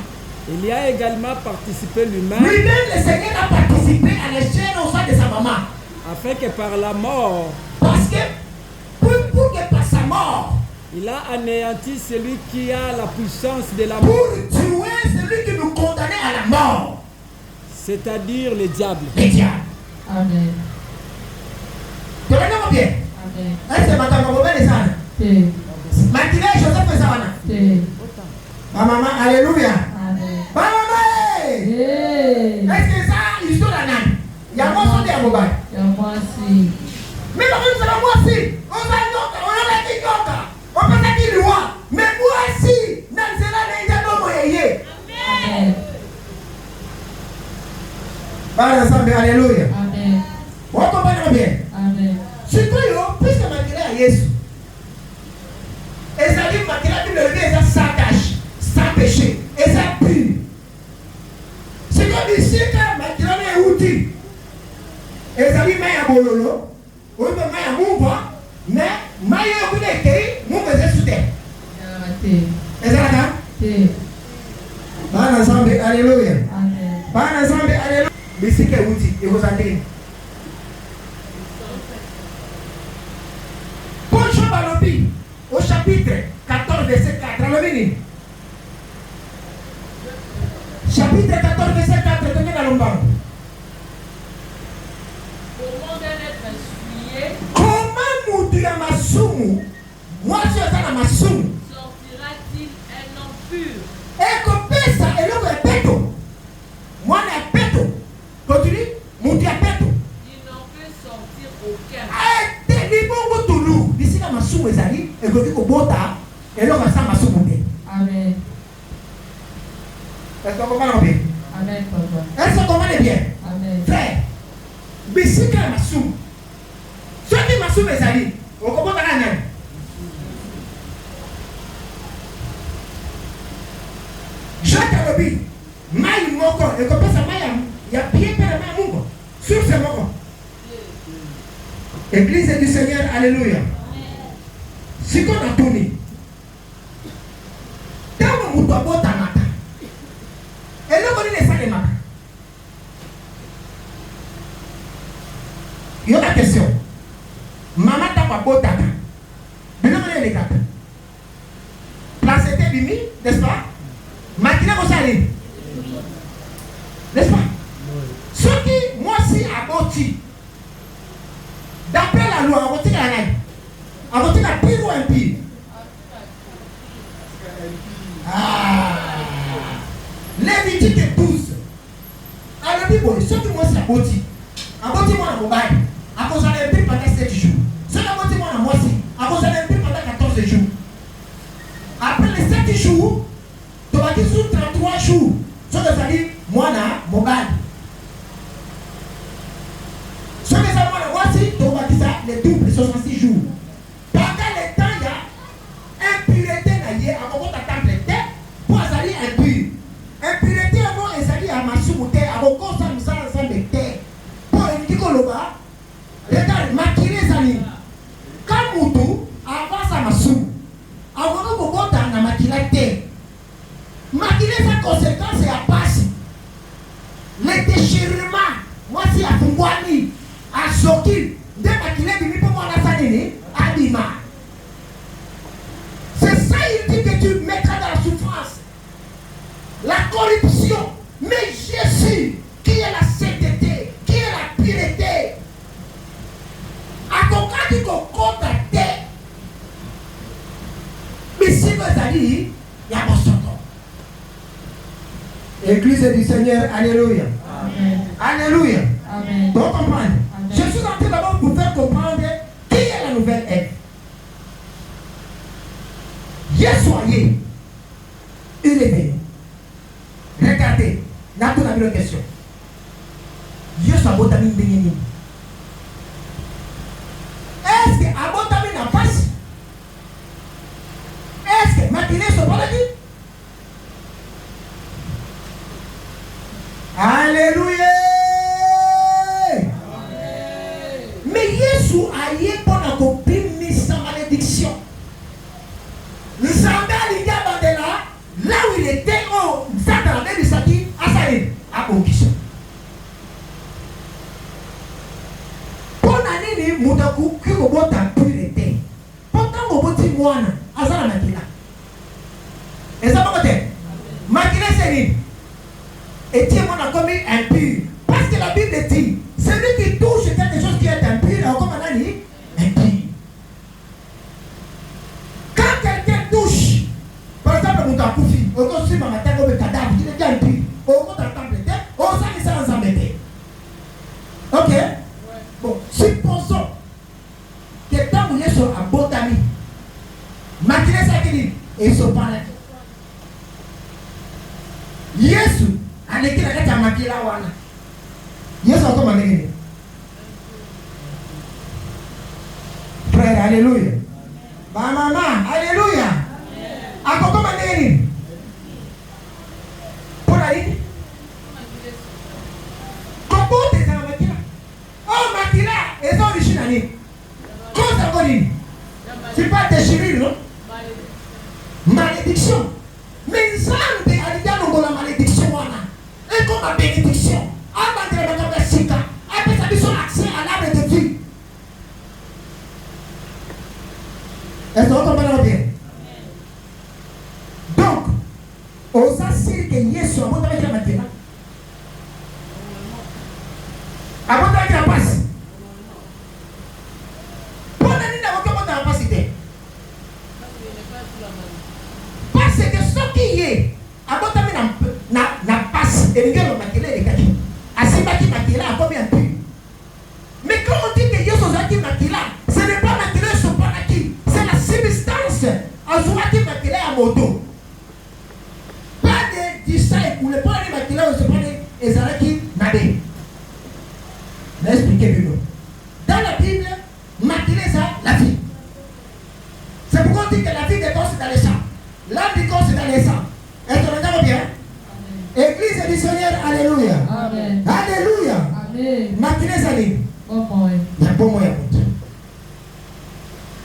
Il y a également participé lui-même.
Lui-même, le Seigneur a participé à la chair et au sang de sa maman.
Afin que par la mort.
Parce que pour que par sa mort.
Il a anéanti celui qui a la puissance de la mort.
Pour tuer celui qui nous condamnait à la mort.
C'est-à-dire le diable.
Le diable.
Amen.
Tenez-moi bien.
Amen.
Est-ce que madame va les ânes? Matinée, Joseph fait ça. Maman, alléluia.
Amen.
Maman, est-ce que ça, il se la nane? Il y a moi qui est à Mobile.
Il y a moi aussi.
Mais par contre, c'est moi aussi. On a la Yoka. On peut dire le roi. Mais moi aussi, dans ce là, il y a un moyen.
Amen.
Par ensemble, alléluia.
Amen.
On comprend bien.
Amen.
C'est quoi, puisque Makila est Jésus. Et ça dit Makila, Bible le dit, ça sans tâche, sans péché, et ça pur. C'est comme ici que Makila est outil. Et ça dit, mais il y a bololo, ou bien il y a mouva, mais il y a un écrit, mouva est sous terre. Et ça là? Par ensemble, alléluia.
Amen.
Par ensemble, alléluia. Mais c'est quel outil? Et vous avez au chapitre 14, verset 4. Chapitre chapitre 14, verset 4, tenez dans le banc. Comment Moutou Masumu, moi je suis à Masumu,
sortira-t-il un homme pur?
Et comme ça, et l'homme est péto. Moi je suis péto. Continue, Moutou est péto.
Il n'en peut sortir aucun.
Et t'es bon Toulou. Ici, la Masumu est allé, et que tu bota, et l'homme est Masumu.
Amen.
Est-ce qu'on comprend bien?
Amen, papa.
Est-ce qu'on comprend bien?
Amen.
Frère, Bissika Masumu. Ceux qui Masumu est allé, on comprend pas la même. Jacques Alobi, Maï Moko, et comme ça, il y a bien père de Mungo, sur ce Moko. Église du Seigneur, alléluia. Si qu'on a tourné, dans mon mouton, bota mata. Et là, on est les salles mata. Il y a une question. Maman t'a pas bota. Mais là, on est les gars. Place était bimi, n'est-ce pas? Makina Mosali. N'est-ce pas? Ce qui, moi, si à Boti, d'après la loi, on va dire la on va dire la pire ou impire. Lévitique 12. Alors, dit, bon, ce qui moi, c'est à Boti. À Boti, moi, à Mobile. À cause de l'impire pendant 7 jours. Ce qui à Boti, moi, à Moissi. À cause de l'impire pendant 14 jours. Après les 7 jours, tu vas dire sur 33 jours. Ce que ça dit, moi, à Mobile. Ce que ça dit, moi, à Moissi, tu vas dire ça, les doubles, 66 jours. Pendant le temps, il y a impureté, il y a un moment d'attendre les têtes pour aller impur. Impureté, avant, ils allaient à Massoumouté, à Roko, ça nous a ensemble de terre. Pour éviter que l'on va, regarde, maquiller les amis. Quand Moutou, avant ça, Massoum, avant que vous voyez dans la maquillage, maquiller sa conséquence est à passer. Les déchirements, moi, c'est à Fungwani, à Sokil, de maquiller, pour moi, la sanine, à Dima. C'est ça, il dit que tu mettras dans la souffrance. La corruption, mais Jésus, qui est la sainteté, qui est la pureté, à ton cas, tu comptes à terre. Mais si vous allez, il y a mon soto. Église du Seigneur, alléluia.
Amen.
Alléluia.
Amen.
Donc, comprendre.
Amen.
Je suis en train d'abord de vous faire comprendre qui est la nouvelle Ève. Soyez, il est venu. Regardez, là tout la question. Dieu soit abotami béni. Est-ce que abotami n'a pas? Est-ce que matinée se parle dit? Alléluia. Mais Jésus a eu pour la copine sans malédiction. Nous sommes là où il était, oh, Satan avait dit ça qui a salé à Bokisson. Pour l'année, Moutakou, qui au bout d'un pureté. Pourtant, au bout de moi, à ça la maquilla. Et ça va côté. Maquilla, c'est lui. Et Dieu m'en a commis impur. Parce que la Bible dit, celui qui touche quelque chose qui est impur, alors comme on a dit, impur. Quand quelqu'un touche, par exemple, Moutakou, on construit ma matin comme un cadavre, il est déjà impur. On monte à temple, on s'en est ça ensemble. Ok? Bon, supposons que quand vous êtes sur un bon ami, maquiller ça qui dit, et ils sont pas là. Yesu, avec la carte à maquiller là, voilà. Yesu a comme un frère, alléluia. Ma maman, alléluia. A quoi comme un pour la ligne? Comment tu es en maquilla? Oh, maquilla, ils ont réussi l'année. Comment ça va dire? C'est pas déchirure, non? Malédiction. Mais ça, on est allé dans la malédiction. Et comme la bénédiction. Avant de remettre la sika. Après ça, ils ont accès à l'arbre de vie. Est-ce que vous comprenez bien? Donc, osa siri ke Yesu abota avec la matela. Abota avec la passe. Pour nani na abota avec la capacité. Parce que ce qui est abota avec na passe et ngelo matela et kachi. Asibaki matela a combien de temps? Mais quand on dit que Yesu zaki matela, ce n'est pas matela sur panaki, c'est la substance. Azouaki matela à moto. Le pas de Makila ou se prendre Ezaraki Nade. Expliquez-le. Dans la Bible, Makila c'est la vie. C'est pourquoi on dit que la vie des corps c'est dans les sangs. L'âme du corps c'est dans les sangs. Est-ce que vous entendez bien? Église du Seigneur, alléluia.
Amen.
Alléluia.
Amen.
Makila c'est lui. Il y a bon moyen.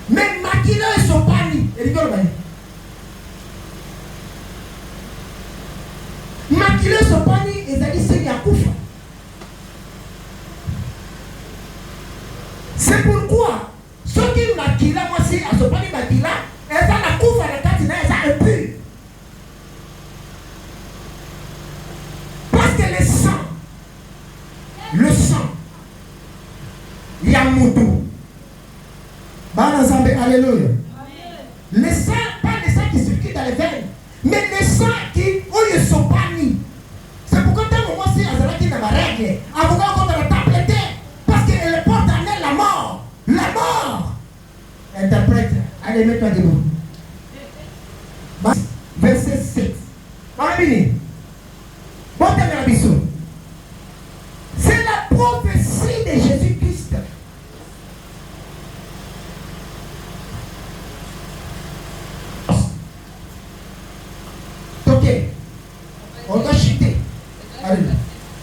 Mais Makila et son pani. Et rigole, Makila sopani ezali seli ya kufa. C'est pourquoi ceux qui makila moi si a sopani makila eza na kufa na kati na eza impur. Parce que le sang ya mutu bana zambe alléluia. Le sang, pas le sang qui circule dans les veines, mais le sang qui oye sopani. C'est pourquoi tant que moi si azalaki na règle, avocat contre la tablette parce qu'elle porte en elle la mort. La mort. Interprète. Allez, mets-toi debout. Verset 7. C'est la prophétie de Jésus-Christ. Ok. On doit chuter. Allez.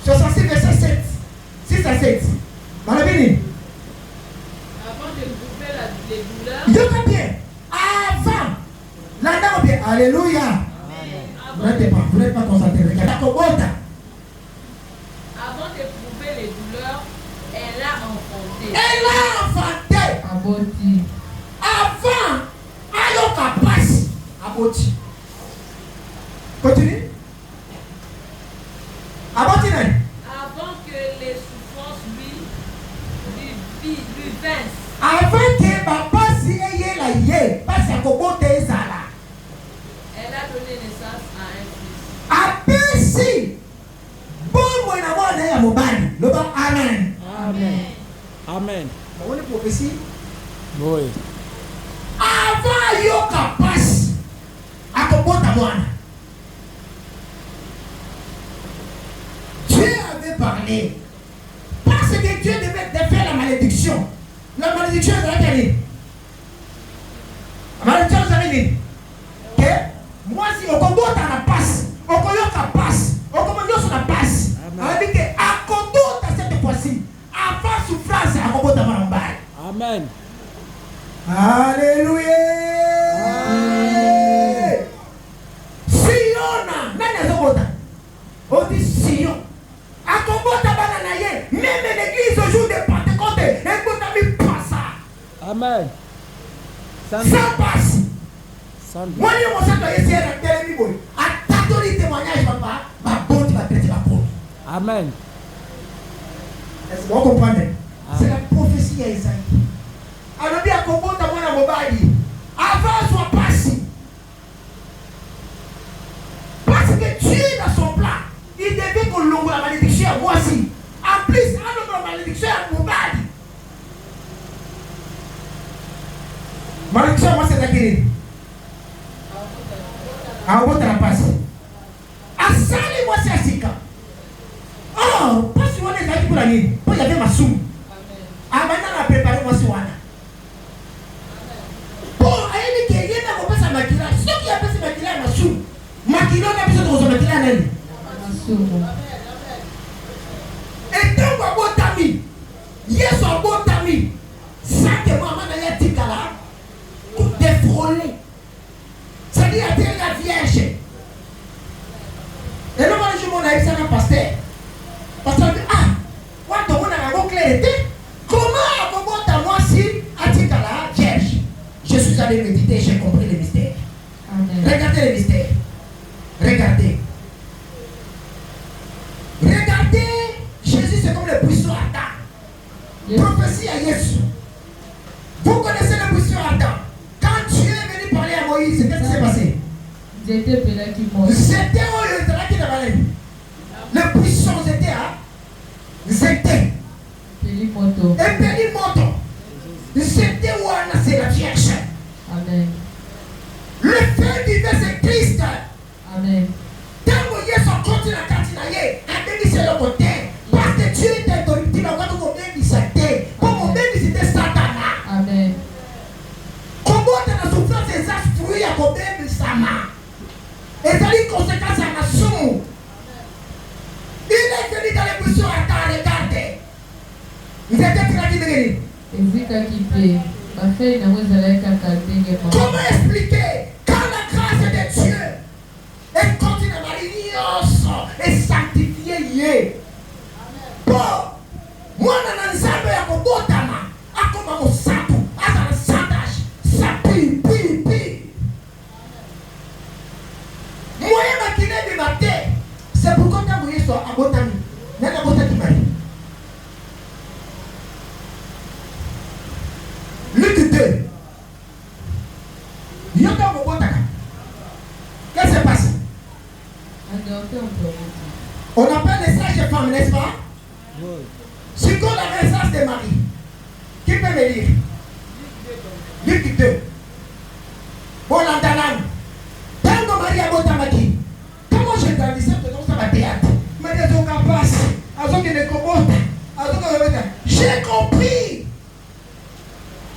66 verset 7. 6 à 7. Malabini.
Avant de couper les douleurs.
Je bien. Avant. La dame bien. Alléluia. Vous n'êtes pas concentré. Regardez.
Avant d'éprouver les douleurs, elle a enfanté.
Elle a enfanté.
Aboti.
Avant. Ayoka passe. Aboti. Continue. Aboti nan.
Avant que les souffrances lui vincent.
Avant que papa si eye la ye. Parce que kobote ezala.
Elle a donné naissance à un fils.
Apesi. Bon mwana mwana ya mobali. Loba amen.
Amen. Amen.
On est prophétie.
Oui.
Avant yoka passe. Akobota mwana. Dieu avait parlé. Parce que Dieu devait faire la malédiction. La malédiction est dans la année. La malédiction est dans l'année. Que moi si on combat la passe, on koyoka passe, on combat sur la passe. On dit que à combat cette fois-ci, avant souffrance à combat dans la balle.
Amen.
Alléluia. Siona, nani azobota? On dit Sion. À combat dans la même l'église au jour de Pentecôte, elle peut pas ça.
Amen.
Ça passe. Moi, je me sens ici à la télévision. À t'attendre les témoignages, papa, ma bonne va traiter ma peau.
Amen.
Est-ce que vous comprenez? C'est la prophétie à Isaïe. Alors, bien, qu'on monte à mon mobile. Avant, soit passé. Parce que Dieu, dans son plan, il devait qu'on l'ouvre la malédiction à moi aussi. En plus, on ouvre la malédiction à mon mobile. Malédiction, moi, c'est laquelle? À votre passe. À Sali, moi, c'est à Sika. Oh, pas si on est là pour la nuit. Pas y avait ma somme. Ah, maintenant, on a préparé moi, si on a. Bon, il y a quelqu'un qui a fait sa maquilla. Ceux qui a fait sa maquilla, ma somme. Maquilla, on a besoin de sa maquilla, elle. Et tant qu'on a beau tami, yes, on a beau tami. Ça que maman a dit qu'elle a défrôlé. C'est-à-dire qu'elle est la vierge. Et là, moi, je m'en ai dit ça à un pasteur. Pasteur dit, ah, quand on a une clarté, comment à moi si a dit qu'elle a vierge? Je suis allé méditer, j'ai compris le mystère. Amen. Regardez le mystère. Regardez. Zété oyo ezalaki na balai. Le puissant Zété Zété. Epeli moto. Zété wana c'est la Vierge.
Amen.
Le feu divin c'est Christ.
Amen.
Tango Yesu continue na kati na ye, abengisi le côté parce que Dieu est incorruptible, quand on bengisi te, comme on bengisi te Satana.
Amen.
Comment la souffrance est fruit à bengisi sama. Et ça les conséquences à la somme. Il est venu dans les missions à ta regarder. Vous êtes traduit. Comment expliquer quand la grâce de Dieu est continue à marier et sanctifier? Bon, moi, dans le sabbat, je vais botama, à comme mon sapu, à dans le sandage, ça pue. Moi, je vais me matin. C'est pourquoi tu as voulu soit à botami. N'a pas botami mari. Luc 2. Qu'est-ce qui se passe? On appelle les sages femmes, n'est-ce pas? Oui. C'est quoi la naissance de Marie? Qui peut me lire? Luc 2. Bon, l'andalan. Tango Maria Botamaki. Comment je grandissais dans sa théâtre? Mais les autres passent. J'ai compris.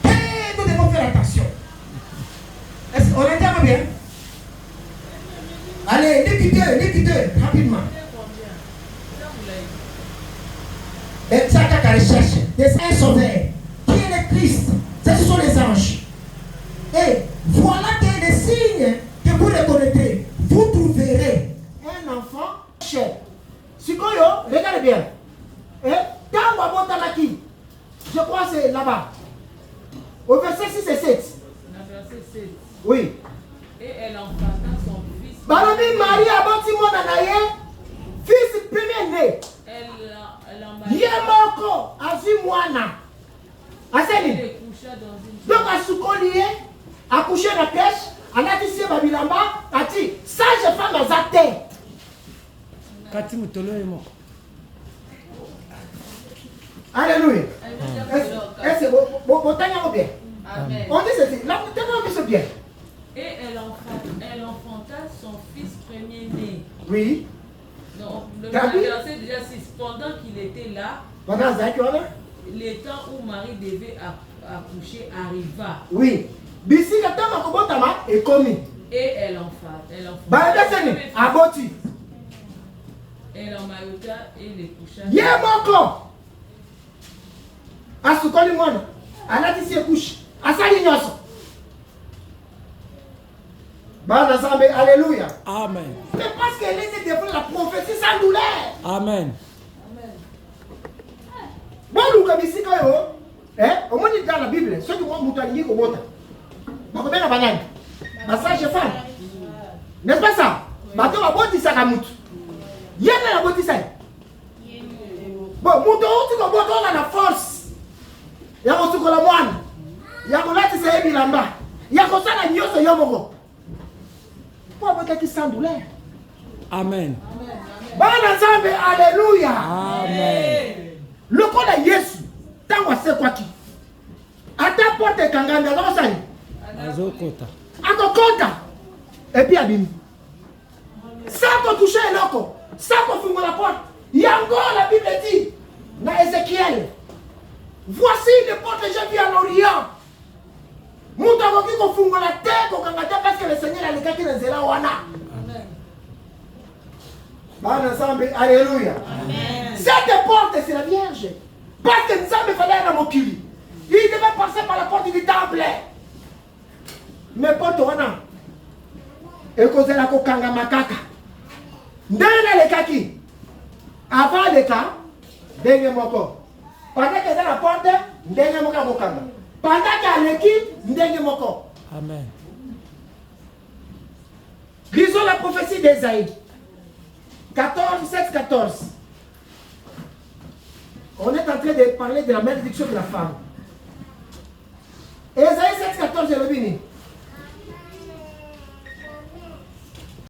Et nous devons faire attention. Est-ce qu'on entend bien? Allez, Luc 2, rapidement. Et ça, la recherche des saints sauveurs. Qui est le Christ? Ce sont les anges. Et voilà que les signes que vous reconnaîtrez. Vous trouverez un enfant cher. Sikoyo, regardez bien. Et dans Wabotamaki, je crois que c'est là-bas. Au verset 6 et 7.
Verset 7.
Oui.
Et elle enfanta son fils.
Balobi Marie a bâti mon anaye, fils premier-né.
Elle en
Yemoko, Azimwana. Aseli.
Elle coucha dans une.
Donc à Soukolié, à coucher dans la crèche, à Natissé Babilamba, a dit, sage femme à Zate.
Kati Mutolo est mort.
Alléluia. Est-ce que vous bien?
Amen.
On dit ceci, là, vous tenez bien.
Et elle enfanta son fils premier-né.
Oui.
Donc, le verset déjà 6. Pendant qu'il était là, le temps où Marie devait accoucher arriva.
Oui. Bisi le temps où Kobotama est commis.
Et elle enfanta. Elle en maillota et les coucha.
Yemoko. Asukoli mwana. Anatisi couche. Asali nyoso. Bana Zambe, alléluia.
Amen.
Mais parce qu'elle était devant la prophétie sans douleur.
Amen.
Bon, nous comme ici, au moins dans la Bible, ceux qui vont moutonner au bota. Donc, on a banane. Massage femme. N'est-ce pas ça? Bateau a boti ça kamut. Yéna a boti ça. Bon, mouton, tu vas boire la force. Ya ko tukola mwana. Ya ko lati sa ebilamba. Ya ko sala nyoso yomoko. Pour votre qui sans douleur.
Amen.
Bana Zambe, alléluia.
Amen.
Le code de Yesu, tant c'est quoi qui? À ta porte kanganda, comment ça?
Azokota.
Akokota. Et puis abim. Sans qu'on touche un loco, sans qu'on fume la porte. Yango, la Bible dit, dans Ézéchiel, voici les portes que j'ai vues à l'Orient. Moutago qui ko fungo la tête au kangata parce que le Seigneur a les gars qui les là wana. Amen. Ensemble, alléluia. Amen. Cette porte c'est la Vierge. Parce que nous avons fallu un mokili. Il devait passer par la porte du temple. Mais porte wana. Et cause la ko kanga makaka. Ndena le kaki. Avant le cas, dengue moko. Pendant que dans la porte, dengue moka mokanga. Pendant qu'il y a l'équipe, ndenge moko.
Amen.
Lisons la prophétie d'Ésaïe. 14, 7, 14. On est en train de parler de la malédiction de la femme. Ésaïe 7, 14, je le dis.